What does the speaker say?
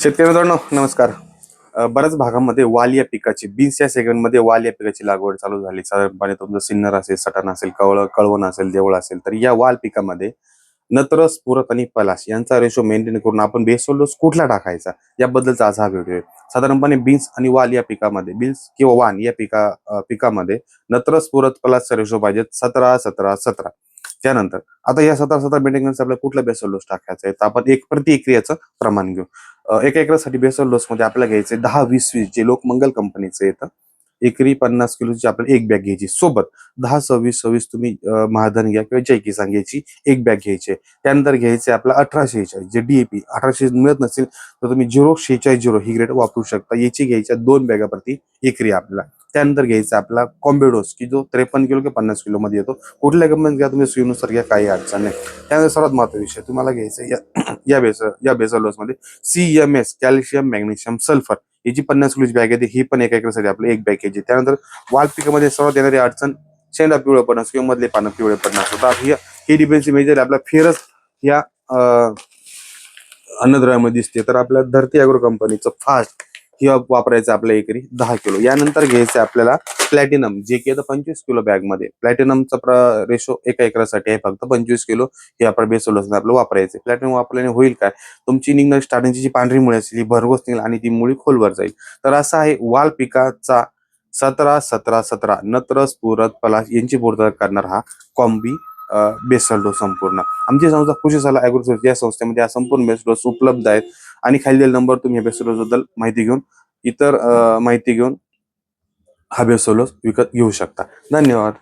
शेतकरी मित्रांनो नमस्कार. बऱ्याच भागामध्ये वाल या पिकाची बीन्स या सेगमेंटमध्ये वाल या पिकाची लागवड चालू झाली. साधारणपणे तुमचं सिन्नर असेल, सटाणा असेल, कळवण असेल, देवळ असेल, तर या वाल पिकामध्ये नत्र, स्फुरत आणि पलाश यांचा रेशो मेंटेन करून आपण बेसल डोस कुठला टाकायचा याबद्दलचा आज हा व्हिडिओ आहे. साधारणपणे बीन्स आणि वाल या पिकामध्ये बीन्स किंवा वाण या पिकामध्ये नत्र, स्फुरत, पलाशचा रेशो पाहिजे 17-17-17. त्यानंतर आता या 17-17 मेंटेन करण्यासाठी आपल्याला कुठला बेसल डोस टाकायचा आहे, तर आपण एक प्रति एकरी प्रमाण घेऊ. एका एकरासाठी बेसल डोस मध्ये आपल्याला घ्यायचे 10-20-20 जे लोकमंगल कंपनीचे येतं. एकरी 50 किलोची आपल्याला एक बॅग घ्यायची. सोबत 10-26-26 तुम्ही महाधन घ्या किंवा जय किसान घ्यायची एक बॅग घ्यायची. त्यानंतर घ्यायचे आपला 1846 जे डीएपी 1800 मिळत नसेल तर तुम्ही 046 ही ग्रेड वापरू शकता. याची घ्यायच्या 2 बॅगा प्रति एकरी आपल्याला. त्यानंतर घ्यायचा आपला कॉम्बिडोस की जो 53 किलो किंवा 50 किलो मध्ये येतो. कुठल्या कंपनीत घ्या तुम्ही, सुईनुसार घ्या, काही अडचण नाही. त्यानंतर सर्वात महत्त्वाचा विषय तुम्हाला घ्यायचं या बेसल डोस मध्ये CMS कॅल्शियम, मॅग्नेशियम, सल्फर याची 50 किलोची बॅग येते. ही पण एका एकरासाठी आपली एक बॅग घ्यायची. त्यानंतर वाल पिकामध्ये सर्वात येणारी अडचण शेंडा पिवळेपणा किंवा मधले पानं पिवळेपणा असतो. ही डिफेन्सी मेजर आपल्या फेरस या अन्नद्रव्यामध्ये दिसते. तर आपल्या धरती अॅग्रो कंपनीचं फास्ट ही वापरायचं आपल्या एकरी 10 किलो. यानंतर घ्यायचं आपल्याला प्लॅटिनम जे की येतं 25 किलो बॅग मध्ये. प्लॅटिनमचा रेशो एका एकरासाठी आहे फक्त 25 किलो. हे आपण बेसल डोस आपलं वापरायचं. प्लॅटिनम वापरल्याने होईल काय, तुमची निघणारी स्टार्टिंगची जी पांढरी मुळी असेल ही भरघोस निघेल आणि ती मुळी खोलवर जाईल. तर असा आहे वाल पिकाचा 17-17-17 नत्र, स्फुरत, पलाश यांची पूर्तता करणार हा कॉम्बी बेसल डोस संपूर्ण. आमची संस्था कृषी सल्ला ॲग्रो या संस्थेमध्ये हा संपूर्ण बेसल डोस उपलब्ध आहेत. आणि खाली दिलेला नंबर तुम्ही या बेसल डोस बद्दल माहिती घेऊन माहिती घेऊन हा बेसल डोस विकत घेऊ शकता. धन्यवाद.